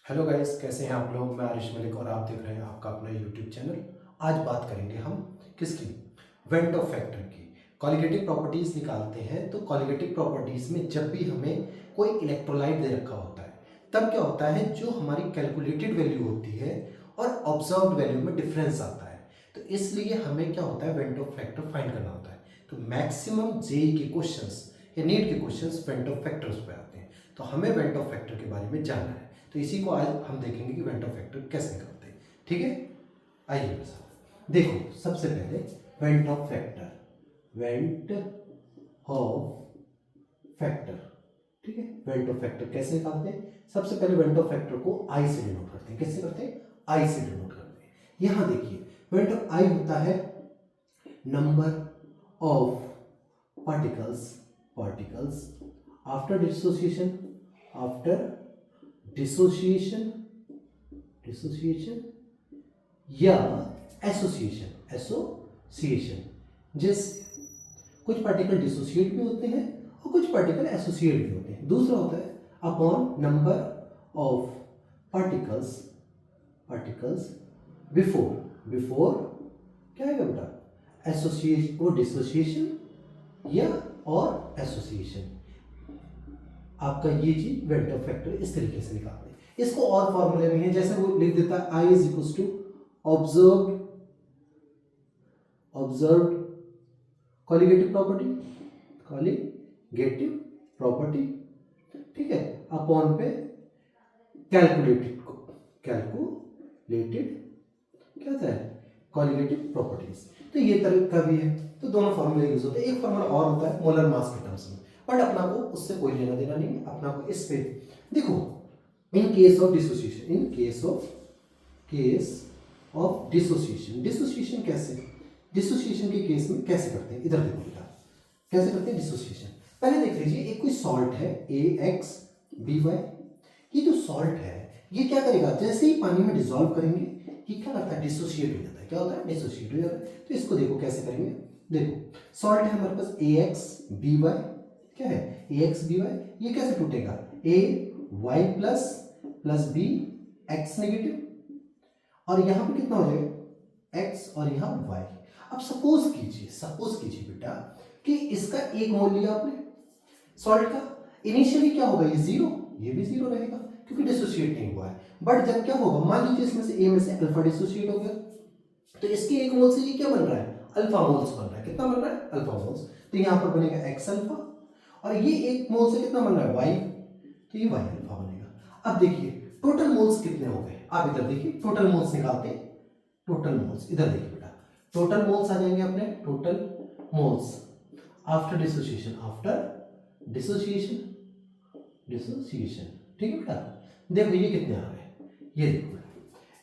Hello guys, कैसे हैं आप लोग। मैं आरिश मलिक और आप देख रहे हैं आपका अपना यूट्यूब चैनल। आज बात करेंगे हम किसकी, वेंट ऑफ फैक्टर की। कॉलिगेटिव प्रॉपर्टीज निकालते हैं तो कॉलिगेटिव प्रॉपर्टीज में जब भी हमें कोई इलेक्ट्रोलाइट दे रखा होता है तब क्या होता है, जो हमारी कैलकुलेटेड वैल्यू होती है और ऑब्जर्व्ड वैल्यू में डिफरेंस आता है। तो इसलिए हमें क्या होता है, वेंट ऑफ फैक्टर फाइंड करना होता है। तो मैक्सिमम जेई के क्वेश्चंस या नीट के क्वेश्चंस वेंट ऑफ फैक्टर्स पे आते हैं। तो हमें वेंट ऑफ फैक्टर के बारे में जानना है। तो इसी को आज हम देखेंगे कि वेंट ऑफ फैक्टर कैसे निकालते हैं। ठीक है, आइए मेरे साथ। देखो, सबसे पहले went Hoff factor, van't Hoff factor. ठीक है, वेंट ऑफ फैक्टर कैसे निकालते हैं। सबसे पहले वेंट ऑफ फैक्टर को आई से डिनोट करते हैं। कैसे करते हैं, आई से डिनोट करते हैं। यहां देखिए, वेंट ऑफ आई होता है number of particles, particles after dissociation, after dissociation, dissociation या एसोसिएशन, एसोसिएशन। जिस कुछ पार्टिकल डिसोसिएट भी होते हैं और कुछ पार्टिकल एसोसिएट भी होते हैं। दूसरा होता है upon number of particles, particles before, before क्या आएगा बेटा, एसोसिएशन, वो डिसोसिएशन या और एसोसिएशन। आपका ये चीज वेंट ऑफ फैक्टर इस तरीके से निकालते हैं। इसको और फॉर्मूले में है, जैसे वो लिख देता है i is equal to observed, observed colligative property, colligative property, ठीक है, अपॉन पे कैलकुलेटेड, कैलकुलेटेड क्या होता है, कॉलिगेटिव प्रॉपर्टीज। तो ये तरह का भी है। तो दोनों फॉर्मूले यूज होते हैं। एक फॉर्मूला और होता है मोलर मास के टर्म्स में, बट अपना को उससे कोई लेना देना नहीं है। अपना को इस पे देखो, in case of dissociation, in case of dissociation, dissociation कैसे, डिसोसिएशन के केस में कैसे करते हैं, इधर देखो बेटा, कैसे करते हैं डिसोसिएशन। पहले देख लीजिए, एक कोई सॉल्ट है AX BY। ये जो सॉल्ट है ये क्या करेगा, जैसे ही पानी में डिसॉल्व करेंगे ये क्या करता है, डिसोसिएट हो जाता है। क्या होता है, डिसोसिएट हो जाता है। तो इसको देखो कैसे करेंगे। देखो, सॉल्ट है हमारे पास AX BY, क्या है AX BY। ये कैसे टूटेगा, AY plus plus B X negative, और यहां पे कितना हो जाएगा X और यहां Y। अब सपोज कीजिए, सपोज कीजिए बेटा कि इसका एक मोल लिया आपने सॉल्ट का। इनिशियली क्या होगा, ये जीरो, ये भी जीरो रहेगा क्योंकि डिसोसिएट नहीं हुआ है। बट जब क्या होगा, मान लीजिए इसमें से ए में से अल्फा डिसोसिएट हो गया, तो इसके एक मोल से ये क्या बन रहा है, अल्फा मोल्स बन रहा है। कितना बन रहा है, अल्फा मोल्स। तो यहां पर बनेगा एक्स अल्फा, और ये एक मोल से कितना बन रहा है, वाई, तो ये वाई अल्फा बनेगा। अब देखिए टोटल मोल्स कितने हो गए, आप इधर देखिए टोटल मोल्स निकालते हैं। टोटल मोल्स इधर देखिए बेटा, टोटल मोल्स आ जाएंगे अपने, total moles after dissociation, after dissociation, dissociation. ठीक है बेटा, देखो ये कितने आ रहे हैं, ये देखो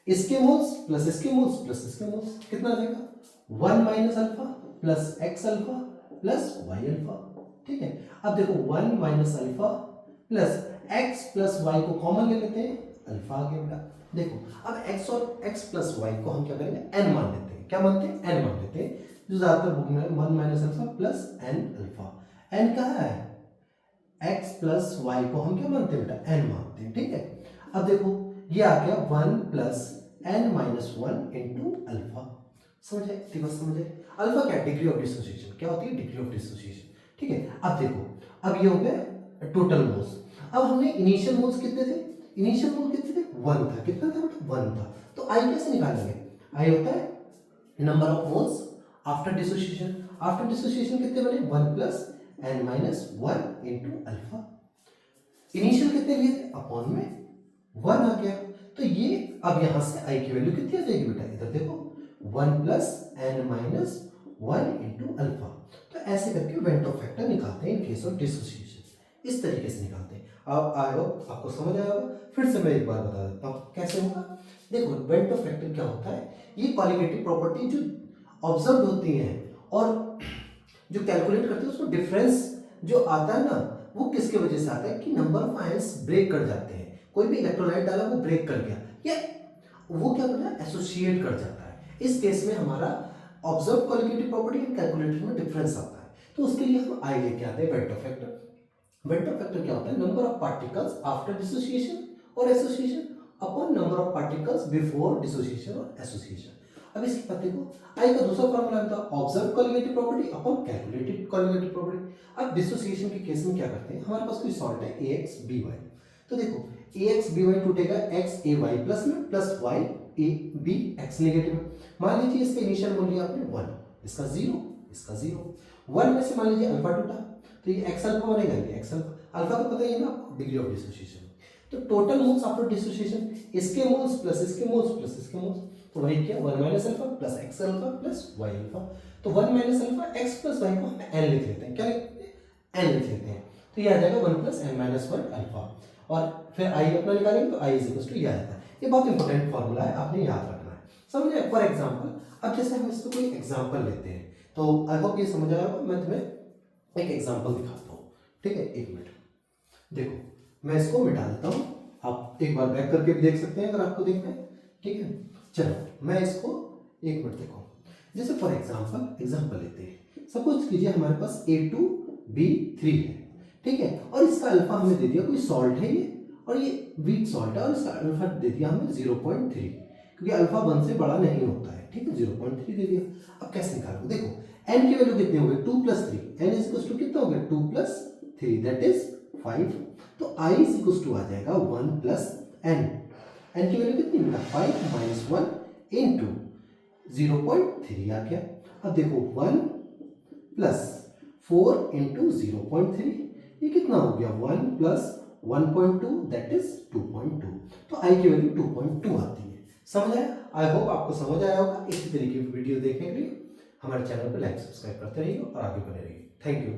इसके मोल्स प्लस इसके मोल्स प्लस इसके मोल्स, कितना आ जाएगा, 1 minus alpha plus X alpha plus Y alpha. ठीक है, अब देखो 1 minus alpha plus X plus Y को कॉमन ले लेते हैं, अल्फा आ गया बेटा। देखो अब एक्स और एक्स प्लस वाई को हम क्या करेंगे, एन मान लेते हैं। क्या मानते हैं, एन मान लेते हैं। जो ज्यादातर बुक में 1 minus alpha plus N alpha, N कहाँ है, एक्स प्लस वाई को हम क्या मानते हैं बेटा, एन मानते हैं। ठीक है, अब देखो ये आ गया 1 plus N minus 1 into alpha. समझ आए, देखो समझ आए। अल्फा क्या, डिग्री ऑफ डिसोसिएशन। क्या होती है, डिग्री ऑफ डिसोसिएशन। ठीक है, अब देखो, अब ये हो गया टोटल मोल्स। अब हमने इनिशियल मोल्स कितने थे, इनिशियल मोल कितने थे, 1 था। कितना था बेटा, 1 था। तो आई कैसे निकालेंगे, आई होता है number of moles after dissociation. After dissociation कितने बने, 1 plus N minus 1 into alpha. Initial कितने लिए थे, अपॉन में 1 आ गया। तो ये अब यहां से आई की वैल्यू कितनी आ जाएगी बेटा, इधर देखो 1 plus N minus 1 into alpha. तो ऐसे करके वेंट ऑफ फैक्टर निकालते हैं इन केस ऑफ डिसोसिएशन। इस तरीके से निकालते हैं। अब आई होप आपको समझ आया होगा। फिर से मैं एक बार बता देता हूं कैसे होगा। देखो वेंट ऑफ फैक्टर क्या होता है, ये क्वालिटेटिव प्रॉपर्टी जो ऑब्जर्व होती है और जो कैलकुलेट करते हैं उसमें डिफरेंस जो आता है ना, वो किसके वजह से आता है कि नंबर ऑफ आयंस ब्रेक कर जाते हैं। कोई भी इलेक्ट्रोलाइट डाला वो ब्रेक कर गया, या वो क्या करता है, एसोसिएट कर जाता है। इस केस में हमारा observe qualitative property and calculated में डिफरेंस आता है। तो उसके लिए हम आई लेके आते हैं van't Hoff factor. Van't Hoff factor क्या होता है, number of particles after dissociation और association upon number of particles before dissociation और एसोसिएशन। अब इसके बाद देखो आई का दूसरा फॉर्मूला होता है observe colligative property upon calculated colligative property. अब डिसोसिएशन के केस में क्या करते हैं, हमारे पास कोई सॉल्ट है AXBY, तो देखो AXBY टूटेगा XAY प्लस में प्लस YABX नेगेटिव। मान लीजिए इसका इनिशियल मूल्य आपने 1, इसका 0, इसका 0, 1 में से मान लीजिए अल्फा टूटा तो ये एक्स अल्फा बनेगा, ये एक्स अल्फा, अल्फा तो पता ही है ना आपको, डिग्री ऑफ डिसोसिएशन। तो टोटल मोल्स आफ्टर डिसोसिएशन इसके मोल्स प्लस इसके मोल्स प्लस इसके मोल्स, तो वही क्या 1 minus alpha plus X alpha plus Y alpha. तो 1 minus alpha X plus Y को हम एन लिख लेते हैं, क्या लिखते हैं, एन लिख लेते हैं। तो ये आ जाएगा 1 प्लस एन माइनस 1 अल्फा, और फिर आई अपना निकालेंगे तो आई इज इक्वल टू ये आ जाता है। ये बहुत इंपॉर्टेंट फॉर्मूला है, आपने याद रखना है, समझे। फॉर एग्जाम्पल अब जैसे हम इसको कोई एग्जाम्पल लेते हैं, तो आई होप ये समझ आया होगा। मैं तुम्हें एक एग्जाम्पल दिखाता हूँ, ठीक है, एक मिनट। देखो मैं इसको मिटा देता हूँ, आप एक बार बैक करके भी देख सकते हैं अगर आपको देखना है, ठीक है। चलो मैं इसको एक मिनट देखो, जैसे फॉर एग्जाम्पल लेते हैं। सपोज कीजिए हमारे पास A2B3 है, ठीक है, और इसका अल्फा हमें दे दिया, कोई सॉल्ट है ये, और ये वीक सॉल्ट है, और इसका अल्फा दे दिया हमें 0.3, क्योंकि अल्फा 1 से बड़ा नहीं होता है, ठीक है, 0.3 दे दिया। अब कैसे निकालोगे, देखो n की वैल्यू कितनी हो गई 2 plus 3, n is equal to कितना हो गया 2 प्लस 3 दैट इज 5, तो i इज इक्वल टू आ जाएगा 1 प्लस n, n की वैल्यू कितनी बेटा 5 माइनस 1 इंटू 0.3 आ गया। अब देखो 1 प्लस 4 इंटू 0.3, ये कितना हो गया 1 प्लस 1.2 दैट इज 2.2, तो i की वैल्यू 2.2 आती है। समझ आया? आई होप आपको समझ आया होगा। इसी तरीके की वीडियो देखने के लिए हमारे चैनल पर लाइक सब्सक्राइब करते रहिए और आगे बने रहिए। Thank you.